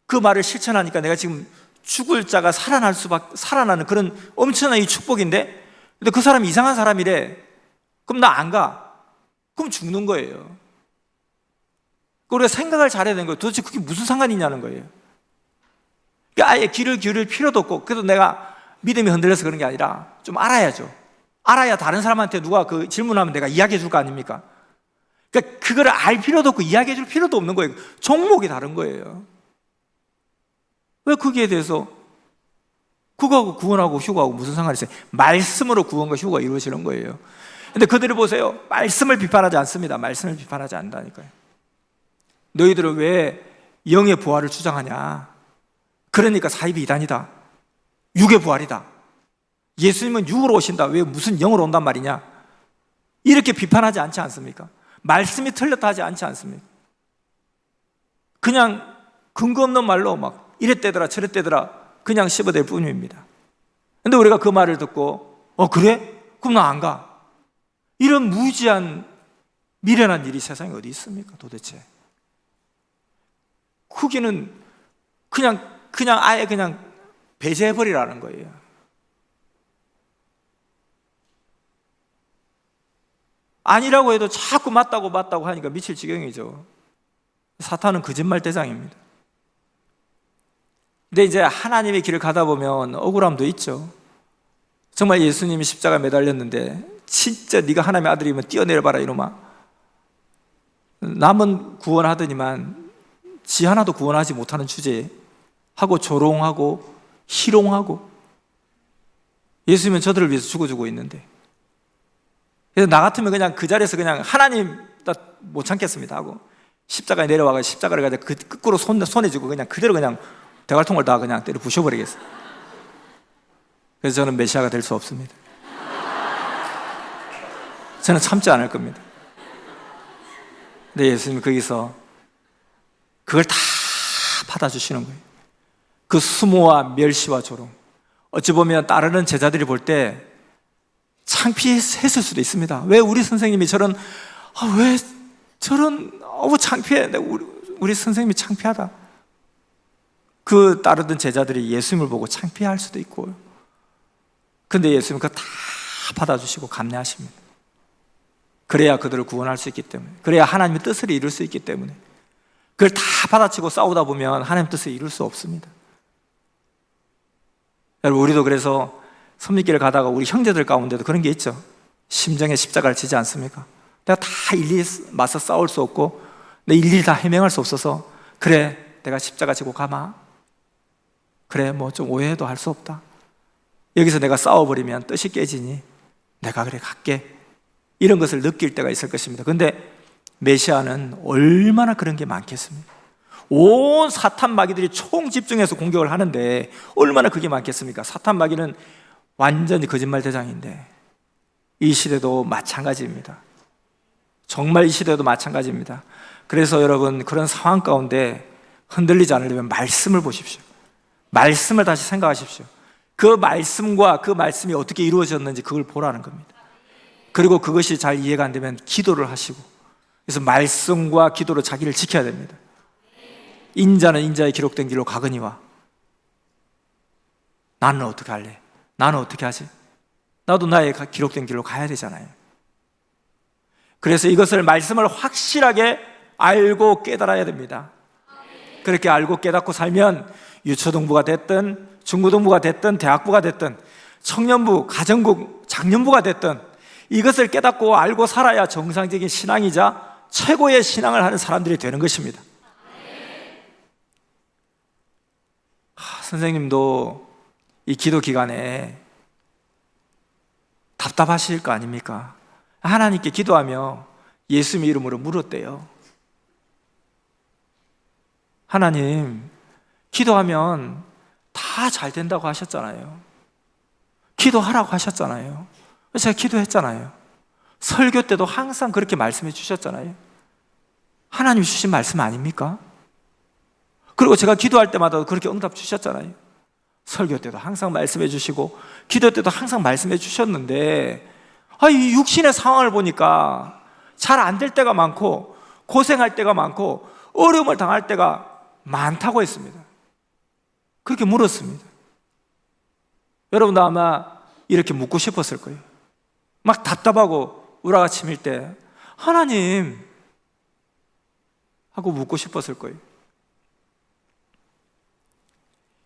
그 말을 실천하니까 내가 지금 죽을 자가 살아나는 그런 엄청난 이 축복인데, 근데 그 사람이 이상한 사람이래. 그럼 나 안 가. 그럼 죽는 거예요. 우리가 생각을 잘해야 되는 거예요. 도대체 그게 무슨 상관이 있냐는 거예요. 그러니까 아예 귀를 기울일 필요도 없고, 그래도 내가 믿음이 흔들려서 그런 게 아니라 좀 알아야죠. 알아야 다른 사람한테 누가 그 질문하면 내가 이야기해 줄 거 아닙니까? 그러니까 그거를 알 필요도 없고 이야기해 줄 필요도 없는 거예요. 종목이 다른 거예요. 왜 거기에 대해서 그거하고 구원하고 휴거하고 무슨 상관이 있어요? 말씀으로 구원과 휴거가 이루어지는 거예요. 근데 그들을 보세요. 말씀을 비판하지 않습니다. 말씀을 비판하지 않는다니까요. 너희들은 왜 영의 부활을 주장하냐? 그러니까 사이비 이단이다. 육의 부활이다. 예수님은 육으로 오신다. 왜 무슨 영으로 온단 말이냐? 이렇게 비판하지 않지 않습니까? 말씀이 틀렸다 하지 않지 않습니까? 그냥 근거 없는 말로 막 이랬대더라 저랬대더라 그냥 씹어댈 뿐입니다. 근데 우리가 그 말을 듣고 그래? 그럼 나 안 가. 이런 무지한 미련한 일이 세상에 어디 있습니까 도대체? 그게는 그냥 아예 그냥 배제해버리라는 거예요. 아니라고 해도 자꾸 맞다고 하니까 미칠 지경이죠. 사탄은 거짓말 대장입니다. 근데 이제 하나님의 길을 가다 보면 억울함도 있죠. 정말 예수님이 십자가에 매달렸는데 진짜 네가 하나님의 아들이면 뛰어내려봐라 이놈아. 남은 구원하더니만 지 하나도 구원하지 못하는 주제에 하고 조롱하고 희롱하고, 예수님은 저들을 위해서 죽어주고 있는데, 그래서 나 같으면 그냥 그 자리에서 그냥 하나님 나 못 참겠습니다 하고 십자가에 내려와서 십자가를 가지고 그 거꾸로 손에 쥐고 그냥 그대로 그냥 대갈통을 다 그냥 때려 부셔버리겠어요. 그래서 저는 메시아가 될 수 없습니다. 저는 참지 않을 겁니다. 근데 예수님이 거기서 그걸 다 받아주시는 거예요. 그 수모와 멸시와 조롱, 어찌 보면 따르는 제자들이 볼 때 창피했을 수도 있습니다. 왜 우리 선생님이 저런, 왜 저런, 창피해. 우리 선생님이 창피하다. 그 따르던 제자들이 예수님을 보고 창피할 수도 있고, 근데 예수님은 그거 다 받아주시고 감내하십니다. 그래야 그들을 구원할 수 있기 때문에, 그래야 하나님의 뜻을 이룰 수 있기 때문에. 그걸 다 받아치고 싸우다 보면 하나님의 뜻을 이룰 수 없습니다. 여러분, 우리도 그래서 선민길을 가다가 우리 형제들 가운데도 그런 게 있죠. 심정에 십자가를 지지 않습니까? 내가 다 일일이 맞서 싸울 수 없고 내 일일이 다 해명할 수 없어서, 그래 내가 십자가 지고 가마, 그래 뭐 좀 오해도 할 수 없다, 여기서 내가 싸워버리면 뜻이 깨지니 내가 그래 갈게, 이런 것을 느낄 때가 있을 것입니다. 그런데 메시아는 얼마나 그런 게 많겠습니까? 온 사탄 마귀들이 총 집중해서 공격을 하는데 얼마나 그게 많겠습니까? 사탄 마귀는 완전히 거짓말 대장인데, 이 시대도 마찬가지입니다. 정말 이 시대도 마찬가지입니다. 그래서 여러분, 그런 상황 가운데 흔들리지 않으려면 말씀을 보십시오. 말씀을 다시 생각하십시오. 그 말씀과 그 말씀이 어떻게 이루어졌는지 그걸 보라는 겁니다. 그리고 그것이 잘 이해가 안 되면 기도를 하시고, 그래서 말씀과 기도로 자기를 지켜야 됩니다. 인자는 인자의 기록된 길로 가거니와, 나는 어떻게 할래? 나는 어떻게 하지? 나도 나의 기록된 길로 가야 되잖아요. 그래서 이것을 말씀을 확실하게 알고 깨달아야 됩니다. 그렇게 알고 깨닫고 살면 유초등부가 됐든 중고등부가 됐든 대학부가 됐든 청년부, 가정부, 장년부가 됐든 이것을 깨닫고 알고 살아야 정상적인 신앙이자 최고의 신앙을 하는 사람들이 되는 것입니다. 선생님도 이 기도 기간에 답답하실 거 아닙니까? 하나님께 기도하며 예수님의 이름으로 물었대요. 하나님, 기도하면 다 잘 된다고 하셨잖아요. 기도하라고 하셨잖아요. 제가 기도했잖아요. 설교 때도 항상 그렇게 말씀해 주셨잖아요. 하나님 주신 말씀 아닙니까? 그리고 제가 기도할 때마다 그렇게 응답 주셨잖아요. 설교 때도 항상 말씀해 주시고 기도 때도 항상 말씀해 주셨는데, 이 육신의 상황을 보니까 잘 안 될 때가 많고 고생할 때가 많고 어려움을 당할 때가 많다고 했습니다. 그렇게 물었습니다. 여러분도 아마 이렇게 묻고 싶었을 거예요. 막 답답하고 우라가침일 때 하나님 하고 묻고 싶었을 거예요.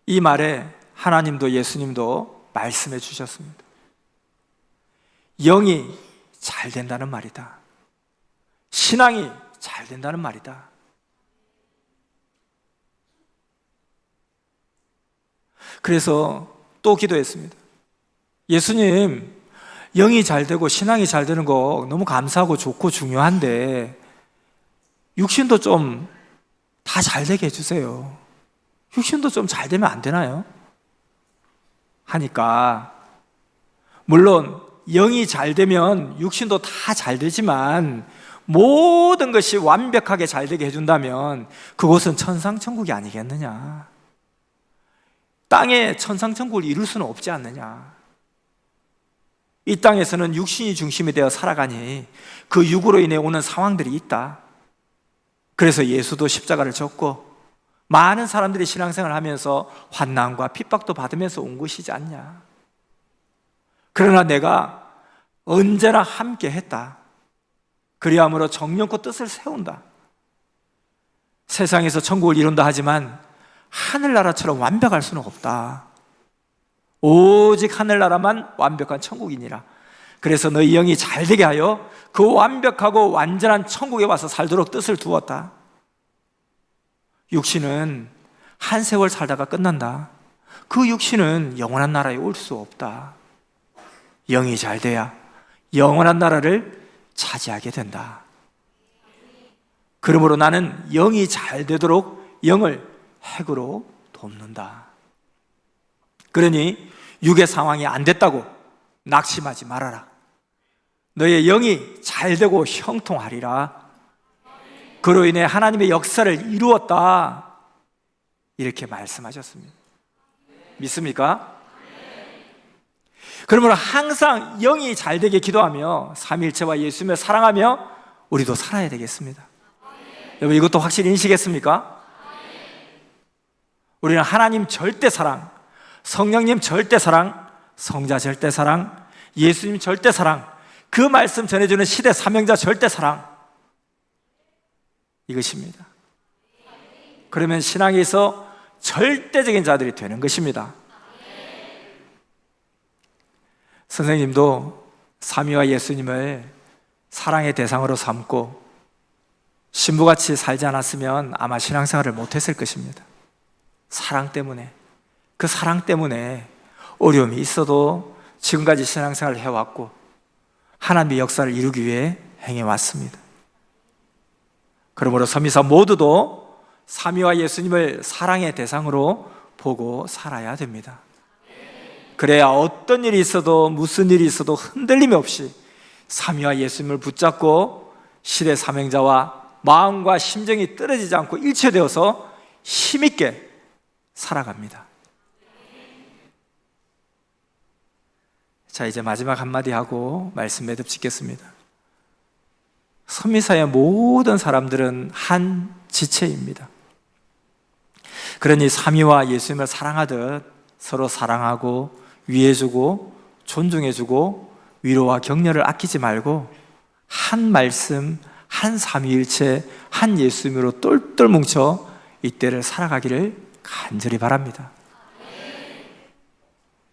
이 말에 하나님도 예수님도 말씀해 주셨습니다. 영이 잘 된다는 말이다. 신앙이 잘 된다는 말이다. 그래서 또 기도했습니다. 예수님, 영이 잘 되고 신앙이 잘 되는 거 너무 감사하고 좋고 중요한데 육신도 좀 다 잘 되게 해주세요. 육신도 좀 잘 되면 안 되나요? 하니까, 물론 영이 잘 되면 육신도 다 잘 되지만 모든 것이 완벽하게 잘 되게 해준다면 그곳은 천상천국이 아니겠느냐. 땅에 천상천국을 이룰 수는 없지 않느냐. 이 땅에서는 육신이 중심이 되어 살아가니 그 육으로 인해 오는 상황들이 있다. 그래서 예수도 십자가를 졌고 많은 사람들이 신앙생활을 하면서 환난과 핍박도 받으면서 온 것이지 않냐. 그러나 내가 언제나 함께 했다. 그리함으로 정령껏 뜻을 세운다. 세상에서 천국을 이룬다 하지만 하늘나라처럼 완벽할 수는 없다. 오직 하늘나라만 완벽한 천국이니라. 그래서 너희 영이 잘되게 하여 그 완벽하고 완전한 천국에 와서 살도록 뜻을 두었다. 육신은 한 세월 살다가 끝난다. 그 육신은 영원한 나라에 올 수 없다. 영이 잘돼야 영원한 나라를 차지하게 된다. 그러므로 나는 영이 잘 되도록 영을 핵으로 돕는다. 그러니 육의 상황이 안 됐다고 낙심하지 말아라. 너의 영이 잘 되고 형통하리라. 그로 인해 하나님의 역사를 이루었다. 이렇게 말씀하셨습니다. 믿습니까? 그러므로 항상 영이 잘 되게 기도하며 삼위일체와 예수님을 사랑하며 우리도 살아야 되겠습니다. 여러분, 이것도 확실히 인식했습니까? 우리는 하나님 절대 사랑, 성령님 절대 사랑, 성자 절대 사랑, 예수님 절대 사랑, 그 말씀 전해주는 시대 사명자 절대 사랑, 이것입니다. 그러면 신앙에서 절대적인 자들이 되는 것입니다. 선생님도 삼위와 예수님을 사랑의 대상으로 삼고 신부같이 살지 않았으면 아마 신앙생활을 못했을 것입니다. 사랑 때문에, 그 사랑 때문에 어려움이 있어도 지금까지 신앙생활을 해왔고 하나님의 역사를 이루기 위해 행해왔습니다. 그러므로 선미사 모두도 삼위와 예수님을 사랑의 대상으로 보고 살아야 됩니다. 그래야 어떤 일이 있어도 무슨 일이 있어도 흔들림 없이 삼위와 예수님을 붙잡고 시대 사명자와 마음과 심정이 떨어지지 않고 일체되어서 힘있게 살아갑니다. 자, 이제 마지막 한마디 하고 말씀 매듭 짓겠습니다. 선미사의 모든 사람들은 한 지체입니다. 그러니 삼위와 예수님을 사랑하듯 서로 사랑하고 위해주고 존중해주고 위로와 격려를 아끼지 말고 한 말씀, 한 삼위일체, 한 예수님으로 똘똘 뭉쳐 이때를 살아가기를 간절히 바랍니다.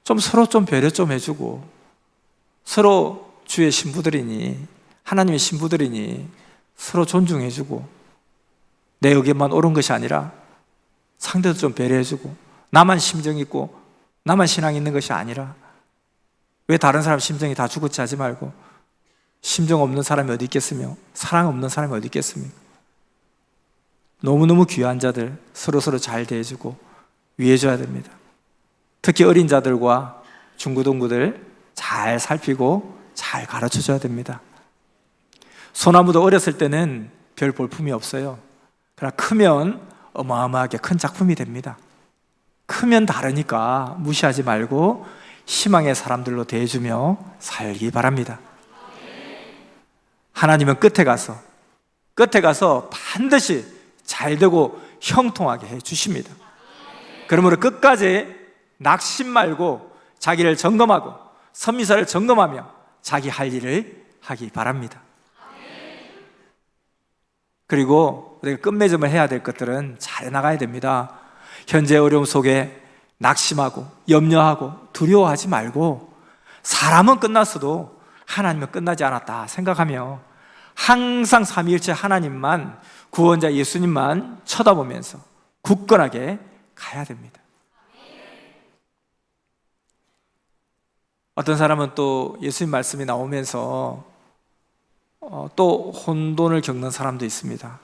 좀 서로 좀 배려 좀 해주고 서로 주의 신부들이니 하나님의 신부들이니 서로 존중해주고 내 의견만 옳은 것이 아니라 상대도 좀 배려해주고 나만 심정 있고 나만 신앙 있는 것이 아니라 왜 다른 사람 심정이 다 죽었지 하지 말고 심정 없는 사람이 어디 있겠으며 사랑 없는 사람이 어디 있겠습니까? 너무너무 귀한 자들 서로서로 잘 대해주고 위해줘야 됩니다. 특히 어린 자들과 중고등부들 잘 살피고 잘 가르쳐줘야 됩니다. 소나무도 어렸을 때는 별 볼품이 없어요. 그러나 크면 어마어마하게 큰 작품이 됩니다. 크면 다르니까 무시하지 말고 희망의 사람들로 대해주며 살기 바랍니다. 하나님은 끝에 가서 반드시 잘되고 형통하게 해주십니다. 그러므로 끝까지 낙심 말고 자기를 점검하고 선미사를 점검하며 자기 할 일을 하기 바랍니다. 그리고 우리가 끝맺음을 해야 될 것들은 잘 나가야 됩니다. 현재 어려움 속에 낙심하고 염려하고 두려워하지 말고 사람은 끝났어도 하나님은 끝나지 않았다 생각하며 항상 삼위일체 하나님만, 구원자 예수님만 쳐다보면서 굳건하게 가야 됩니다. 어떤 사람은 또 예수님 말씀이 나오면서 또 혼돈을 겪는 사람도 있습니다.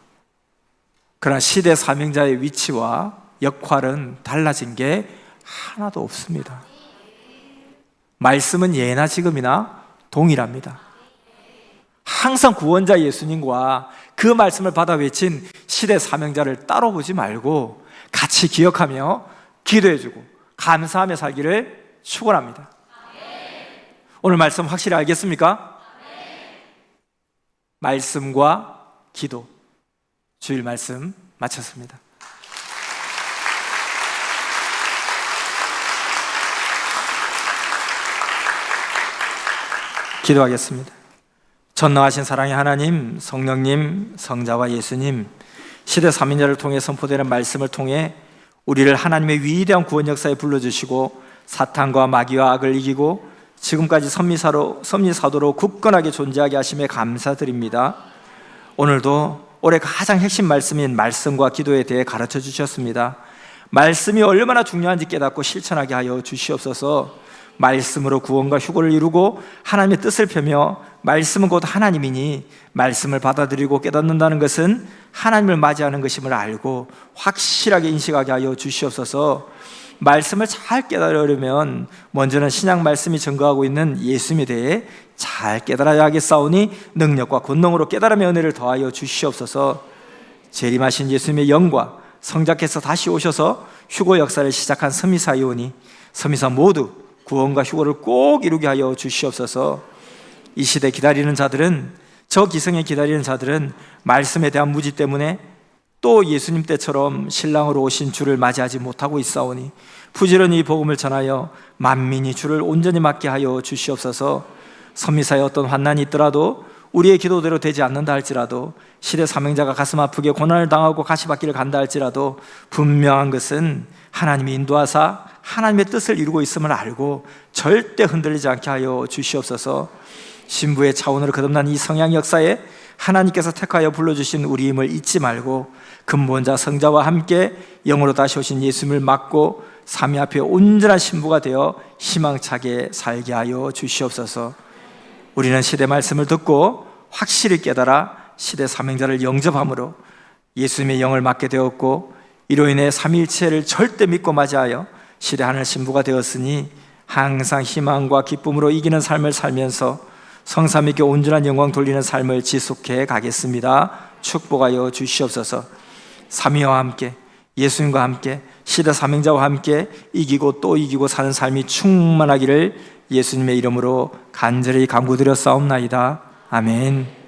그러나 시대 사명자의 위치와 역할은 달라진 게 하나도 없습니다. 말씀은 예나 지금이나 동일합니다. 항상 구원자 예수님과 그 말씀을 받아 외친 시대 사명자를 따로 보지 말고 같이 기억하며 기도해주고 감사하며 살기를 축원합니다. 오늘 말씀 확실히 알겠습니까? 말씀과 기도, 주일 말씀 마쳤습니다. 기도하겠습니다. 전능하신 사랑의 하나님, 성령님, 성자와 예수님, 시대 사명자를 통해 선포되는 말씀을 통해 우리를 하나님의 위대한 구원 역사에 불러주시고 사탄과 마귀와 악을 이기고 지금까지 섭리사도로 굳건하게 존재하게 하심에 감사드립니다. 오늘도 올해 가장 핵심 말씀인 말씀과 기도에 대해 가르쳐 주셨습니다. 말씀이 얼마나 중요한지 깨닫고 실천하게 하여 주시옵소서. 말씀으로 구원과 휴거를 이루고 하나님의 뜻을 펴며 말씀은 곧 하나님이니 말씀을 받아들이고 깨닫는다는 것은 하나님을 맞이하는 것임을 알고 확실하게 인식하게 하여 주시옵소서. 말씀을 잘 깨달으려면 먼저는 신약 말씀이 증거하고 있는 예수님에 대해 잘 깨달아야 하겠사오니 능력과 권능으로 깨달음의 은혜를 더하여 주시옵소서. 재림하신 예수님의 영과 성자께서 다시 오셔서 휴거 역사를 시작한 섭리사이오니 섭리사 모두 구원과 휴거를 꼭 이루게 하여 주시옵소서. 이 시대 기다리는 자들은, 저 기성에 기다리는 자들은 말씀에 대한 무지 때문에 또 예수님 때처럼 신랑으로 오신 주를 맞이하지 못하고 있사오니 부지런히 이 복음을 전하여 만민이 주를 온전히 맞게 하여 주시옵소서. 섭리사에 어떤 환난이 있더라도 우리의 기도대로 되지 않는다 할지라도 시대 사명자가 가슴 아프게 고난을 당하고 가시밭길을 간다 할지라도 분명한 것은 하나님이 인도하사 하나님의 뜻을 이루고 있음을 알고 절대 흔들리지 않게 하여 주시옵소서. 신부의 차원으로 거듭난 이 성양 역사에 하나님께서 택하여 불러주신 우리임을 잊지 말고 근본자 성자와 함께 영으로 다시 오신 예수님을 맡고 삼위 앞에 온전한 신부가 되어 희망차게 살게 하여 주시옵소서. 우리는 시대 말씀을 듣고 확실히 깨달아 시대 사명자를 영접함으로 예수님의 영을 맡게 되었고 이로 인해 삼위일체를 절대 믿고 맞이하여 시대 하늘 신부가 되었으니 항상 희망과 기쁨으로 이기는 삶을 살면서 성삼위께 온전한 영광 돌리는 삶을 지속해 가겠습니다. 축복하여 주시옵소서. 삼위와 함께 예수님과 함께 시대 사명자와 함께 이기고 또 이기고 사는 삶이 충만하기를 예수님의 이름으로 간절히 간구드려 싸움나이다. 아멘.